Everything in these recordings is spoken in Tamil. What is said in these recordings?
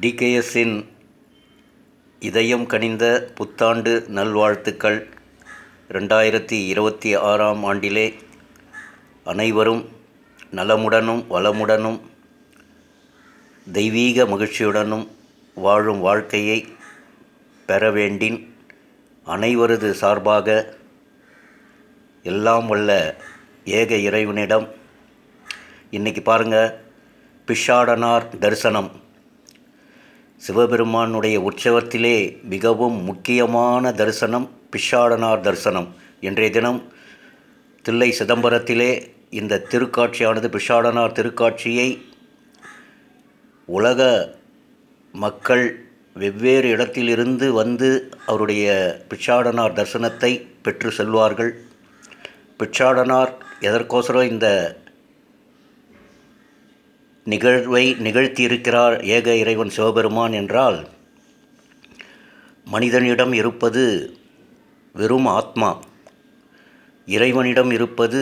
டிகேஎஸ்ஸின் இதயம் கனிந்த புத்தாண்டு நல்வாழ்த்துக்கள். 2026ஆம் ஆண்டிலே அனைவரும் நலமுடனும் வளமுடனும் தெய்வீக மகிழ்ச்சியுடனும் வாழும் வாழ்க்கையை பெற வேண்டின் அனைவரது சார்பாக எல்லாம் வல்ல ஏக இறைவனிடம் இன்றைக்கி பாருங்கள், பிஷாடனார் தரிசனம் சிவபெருமானுடைய உற்சவத்திலே மிகவும் முக்கியமான தரிசனம் பிஷாடனார் தரிசனம். இன்றைய தினம் தில்லை சிதம்பரத்திலே இந்த திருக்காட்சியானது, பிஷாடனார் திருக்காட்சியை உலக மக்கள் வெவ்வேறு இடத்திலிருந்து வந்து அவருடைய பிஷாடனார் தரிசனத்தை பெற்று செல்வார்கள். பிஷாடனார் எதற்கோசரம் இந்த நிகழ்வை நிகழ்த்தியிருக்கிறார் ஏக இறைவன் சிவபெருமான் என்றால், மனிதனிடம் இருப்பது வெறும் ஆத்மா, இறைவனிடம் இருப்பது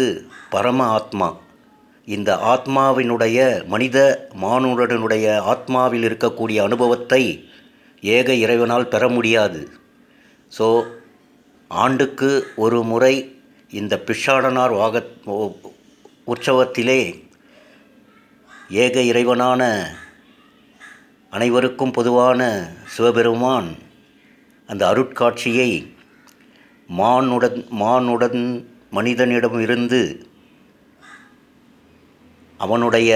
பரம ஆத்மா. இந்த ஆத்மாவினுடைய மானுடனுடைய ஆத்மாவில் இருக்கக்கூடிய அனுபவத்தை ஏக இறைவனால் பெற முடியாது. ஸோ ஆண்டுக்கு ஒரு முறை இந்த பிஷாடனார் உற்சவத்திலே ஏக இறைவனான அனைவருக்கும் பொதுவான சிவபெருமான் அந்த அருட்காட்சியை மானுடன் மனிதனிடம் இருந்து அவனுடைய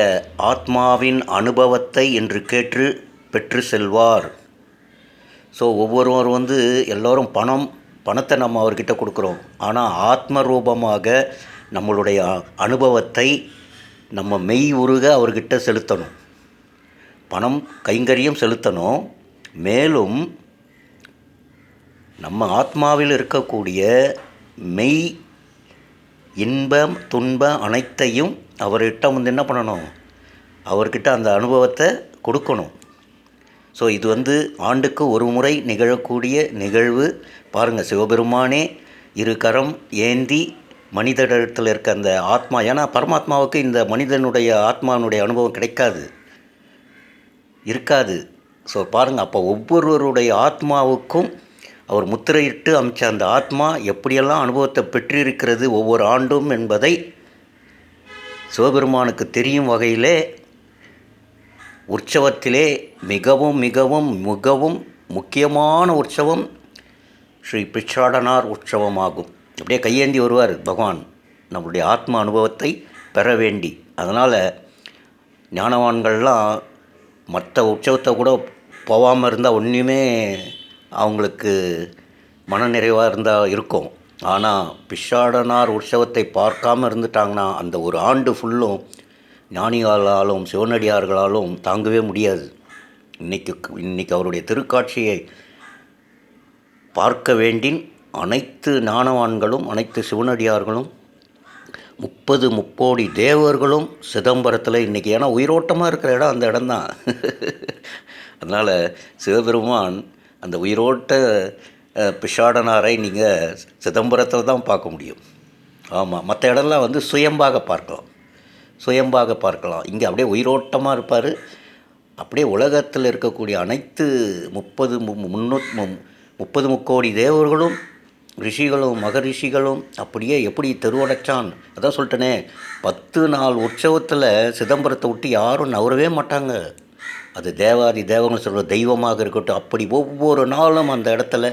ஆத்மாவின் அனுபவத்தை என்று கேட்டு பெற்று செல்வார். ஸோ ஒவ்வொருவரும் எல்லோரும் பணத்தை நம்ம அவர்கிட்ட கொடுக்குறோம். ஆனால் ஆத்ம ரூபமாக நம்மளுடைய அனுபவத்தை நம்ம மெய் உருக அவர்கிட்ட செலுத்தணும். பணம் கைங்கரியம் செலுத்தணும். மேலும் நம்ம ஆத்மாவில் இருக்கக்கூடிய மெய் இன்பம் துன்பம் அனைத்தையும் அவர்கிட்ட என்ன பண்ணணும், அவர்கிட்ட அந்த அனுபவத்தை கொடுக்கணும். ஸோ இது ஆண்டுக்கு ஒரு முறை நிகழக்கூடிய நிகழ்வு. பாருங்கள், சிவபெருமானே இரு கரம் ஏந்தி மனிதனிடத்தில் இருக்க அந்த ஆத்மா, ஏன்னா பரமாத்மாவுக்கு இந்த மனிதனுடைய ஆத்மானுடைய அனுபவம் இருக்காது. ஸோ பாருங்கள், அப்போ ஒவ்வொருவருடைய ஆத்மாவுக்கும் அவர் முத்திரையிட்டு அமைச்ச அந்த ஆத்மா எப்படியெல்லாம் அனுபவத்தை பெற்றிருக்கிறது ஒவ்வொரு ஆண்டும் என்பதை சிவபெருமானுக்கு தெரியும் வகையிலே உற்சவத்திலே மிகவும் மிகவும் மிகவும் முக்கியமான உற்சவம் ஸ்ரீ பிஷாடனார் உற்சவமாகும். அப்படியே கையேந்தி வருவார் பகவான் நம்மளுடைய ஆத்ம அனுபவத்தை பெற வேண்டி. அதனால் ஞானவான்கள்லாம் மற்ற உற்சவத்தை கூட போகாமல் இருந்தால் ஒன்றுமே அவங்களுக்கு மனநிறைவாக இருக்கும். ஆனால் பிஷாடனார் உற்சவத்தை பார்க்காம இருந்துட்டாங்கன்னா அந்த ஒரு ஆண்டு ஃபுல்லும் ஞானிகளாலும் சிவனடியார்களாலும் தாங்கவே முடியாது. இன்றைக்கி அவருடைய திருக்காட்சியை பார்க்க வேண்டின் அனைத்து ஞானவான்களும் அனைத்து சிவனடியார்களும் 30 முக்கோடி தேவர்களும் சிதம்பரத்தில் இன்றைக்கி, ஏன்னா உயிரோட்டமாக இருக்கிற இடம் அந்த இடம்தான். அதனால் சிவபெருமான் அந்த உயிரோட்ட பிஷாடனாரை நீங்கள் சிதம்பரத்தில் தான் பார்க்க முடியும். ஆமாம், மற்ற இடம்லாம் சுயம்பாக பார்க்கலாம். இங்கே அப்படியே உயிரோட்டமாக இருப்பார். அப்படியே உலகத்தில் இருக்கக்கூடிய அனைத்து 30 முக்கோடி தேவர்களும் ரிஷிகளும் மகரிஷிகளும் அப்படியே எப்படி தெருவடைச்சான். அதான் சொல்லிட்டேனே, 10 நாள் உற்சவத்தில் சிதம்பரத்தை விட்டு யாரும் நவரவே மாட்டாங்க. அது தேவாதி தேவங்கள் சொல்கிற தெய்வமாக இருக்கட்டும், அப்படி ஒவ்வொரு நாளும் அந்த இடத்துல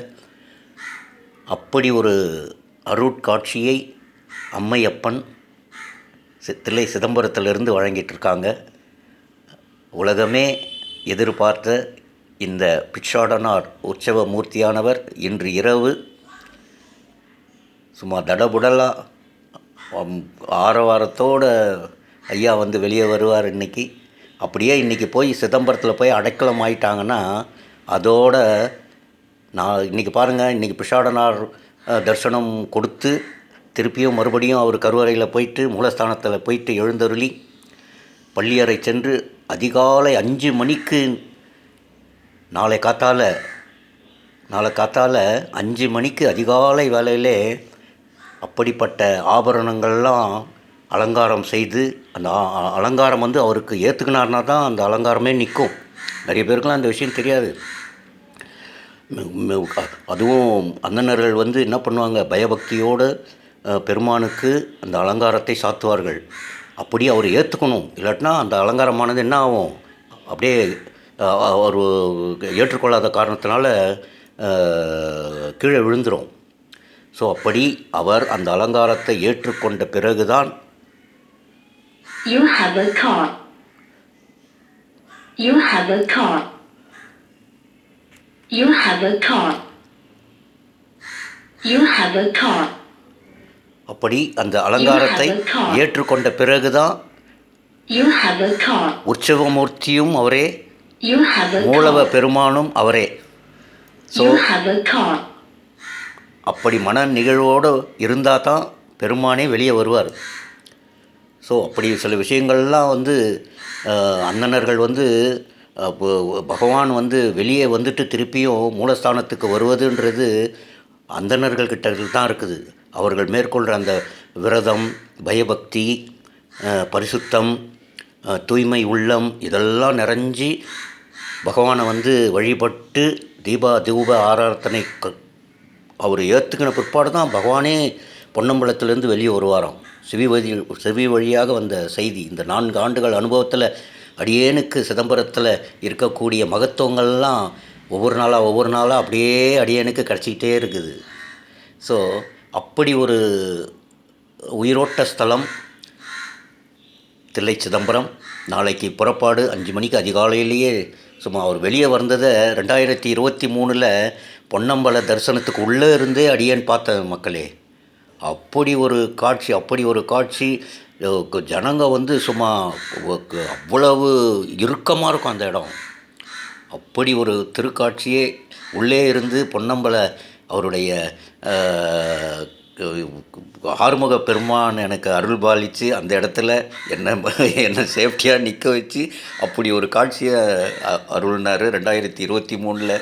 அப்படி ஒரு அருட்காட்சியை அம்மையப்பன் தில்லை சிதம்பரத்திலிருந்து வழங்கிட்டுருக்காங்க. உலகமே எதிர்பார்த்த இந்த பிஷாடனார் உற்சவ மூர்த்தியானவர் இன்று இரவு சும்மா தடபுடலாக ஆரவாரத்தோடு ஐயா வெளியே வருவார். அப்படியே இன்றைக்கி போய் சிதம்பரத்தில் போய் அடைக்கலம் ஆயிட்டாங்கன்னா அதோட இன்றைக்கி பாருங்கள், இன்றைக்கி பிஷாடனார் தரிசனம் கொடுத்து திருப்பியும் மறுபடியும் அவர் கருவறையில் போயிட்டு மூலஸ்தானத்தில் போயிட்டு எழுந்தருளி பள்ளியறை சென்று அதிகாலை 5 மணிக்கு நாளை காத்தால 5 மணிக்கு அதிகாலை வேளையிலே அப்படிப்பட்ட ஆபரணங்கள்லாம் அலங்காரம் செய்து, அந்த அலங்காரம் அவருக்கு ஏற்றுக்கினார்னா தான் அந்த அலங்காரமே நிற்கும். நிறைய பேருக்கெல்லாம் அந்த விஷயம் தெரியாது. அதுவும் அந்தணர்கள் வந்து என்ன பண்ணுவாங்க, பயபக்தியோடு பெருமானுக்கு அந்த அலங்காரத்தை சாத்துவார்கள். அப்படி அவர் ஏற்றுக்கணும், இல்லாட்டினா அந்த அலங்காரமானது என்ன ஆகும், அப்படியே அவர் ஏற்றுக்கொள்ளாத காரணத்தினால கீழே விழுந்துடும். ஸோ அப்படி அவர் அந்த அலங்காரத்தை ஏற்றுக்கொண்ட பிறகுதான் You have a car. You have a car. You have a car. You have a car. அப்படி அந்த அலங்காரத்தை ஏற்றுக்கொண்ட பிறகுதான் You have a car. உற்சவமூர்த்தியும் அவரே, You have a மூலவ car. பெருமானும் அவரே. So You have a car. அப்படி மன நிகழ்வோடு இருந்தால் தான் பெருமானே வெளியே வருவார். ஸோ அப்படி சில விஷயங்கள்லாம் வந்து அந்தணர்கள் வந்து பகவான் வந்து வெளியே வந்துட்டு திருப்பியும் மூலஸ்தானத்துக்கு வருவதுன்றது அந்தணர்கள்கிட்ட தான் இருக்குது. அவர்கள் மேற்கொள்கிற அந்த விரதம், பயபக்தி, பரிசுத்தம், தூய்மை உள்ளம், இதெல்லாம் நிறைஞ்சி பகவானை வந்து வழிபட்டு தூப ஆராதனை அவர் ஏற்றுக்கின பிற்பாடு தான் பகவானே பொன்னம்பலத்திலேருந்து வெளியே வருவாராம். செவி வழியாக வந்த செய்தி. இந்த 4 ஆண்டுகள் அனுபவத்தில் அடியேனுக்கு சிதம்பரத்தில் இருக்கக்கூடிய மகத்துவங்கள்லாம் ஒவ்வொரு நாளாக அப்படியே அடியேனுக்கு கிடச்சிக்கிட்டே இருக்குது. ஸோ அப்படி ஒரு உயிரோட்ட ஸ்தலம் தில்லை சிதம்பரம். நாளைக்கு புறப்பாடு 5 மணிக்கு அதிகாலையிலேயே. சும்மா அவர் வெளியே வந்ததை 2023 பொன்னம்பல தரிசனத்துக்கு உள்ளே இருந்தே அடியேன் பார்த்த மக்களே. அப்படி ஒரு காட்சி. ஜனங்க வந்து சும்மா அவ்வளவு இறுக்கமாக இருக்கும் அந்த இடம். அப்படி ஒரு திருக்காட்சியே. உள்ளே இருந்து பொன்னம்பல அவருடைய ஆறுமுக பெருமான் எனக்கு அருள் பாலித்து அந்த இடத்துல என்னை சேஃப்டியாக நிற்க வச்சு அப்படி ஒரு காட்சியை அருள்னார் 2023.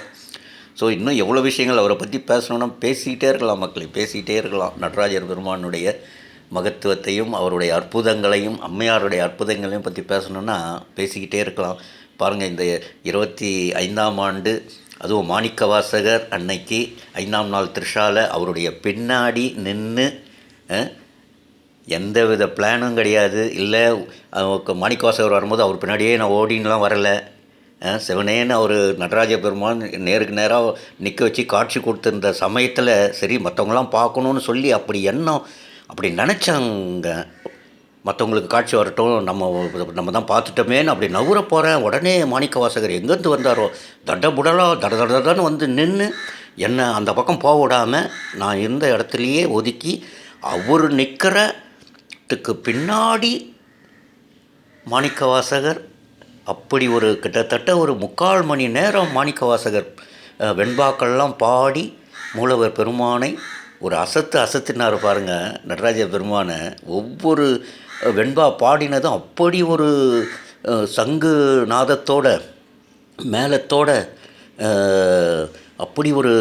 ஸோ இன்னும் எவ்வளோ விஷயங்கள் அவரை பற்றி பேசணுன்னா பேசிக்கிட்டே இருக்கலாம் மக்களே, பேசிக்கிட்டே இருக்கலாம். நடராஜர் பெருமானுடைய மகத்துவத்தையும் அவருடைய அற்புதங்களையும் அம்மையாருடைய அற்புதங்களையும் பற்றி பேசணுன்னா பேசிக்கிட்டே இருக்கலாம். பாருங்கள், இந்த 25ஆம் ஆண்டு அதுவும் மாணிக்கவாசகர் அன்னைக்கு 5ஆம் நாள் திருஷால அவருடைய பின்னாடி நின்று எந்த வித பிளானும் கிடையாது. இல்லை மாணிக்கவாசகர் வரும்போது அவர் பின்னாடியே நான் ஓடின்லாம் வரலை. சிவனேன்னு அவர் நடராஜ பெருமான் நேருக்கு நேராக நிற்க வச்சு காட்சி கொடுத்துருந்த சமயத்தில் சரி மற்றவங்களாம் பார்க்கணுன்னு சொல்லி அப்படி நினச்சாங்க. மற்றவங்களுக்கு காட்சி வரட்டும், நம்ம தான் பார்த்துட்டோமேன்னு அப்படி நவுற போகிறேன். உடனே மாணிக்கவாசகர் எங்கேருந்து வந்தாரோ தடபுடலாக தடன்னு வந்து நின்று என்னை அந்த பக்கம் போக விடாமல் நான் இருந்த இடத்துலையே ஒதுக்கி அவர் நிற்கிறதுக்கு பின்னாடி மாணிக்கவாசகர் அப்படி ஒரு கிட்டத்தட்ட ஒரு 3/4 மணி நேரம் மாணிக்கவாசகர் வெண்பாக்கள்லாம் பாடி மூலவர் பெருமானை ஒரு அசத்தினார் பாருங்கள். நடராஜ பெருமானை ஒவ்வொரு வெண்பா பாடினதும் அப்படி ஒரு சங்கு நாதத்தோட மேளத்தோட அப்படி ஒரு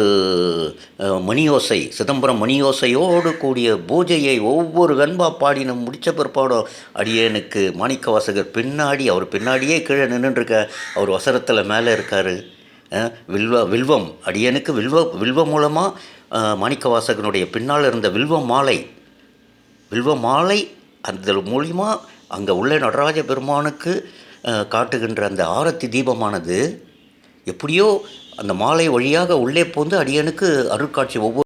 மணியோசை, சிதம்பரம் மணியோசையோடு கூடிய பூஜையை ஒவ்வொரு வெண்பா பாடின முடித்த பிற்பாடும் அடியேனுக்கு மாணிக்கவாசகர் பின்னாடி அவர் பின்னாடியே கீழே நின்றுருக்க அவர் வசரத்தில் மேலே இருக்கார். வில்வம் அடியேனுக்கு வில்வம் மூலமாக மாணிக்கவாசகனுடைய பின்னால் இருந்த வில்வ மாலை அந்த மூலிமா அங்கே உள்ள நடராஜ பெருமானுக்கு காட்டுகின்ற அந்த ஆரத்தி தீபமானது எப்படியோ அந்த மாலை வழியாக உள்ளே போந்து அடியனுக்கு அருட்காட்சி ஒவ்வொரு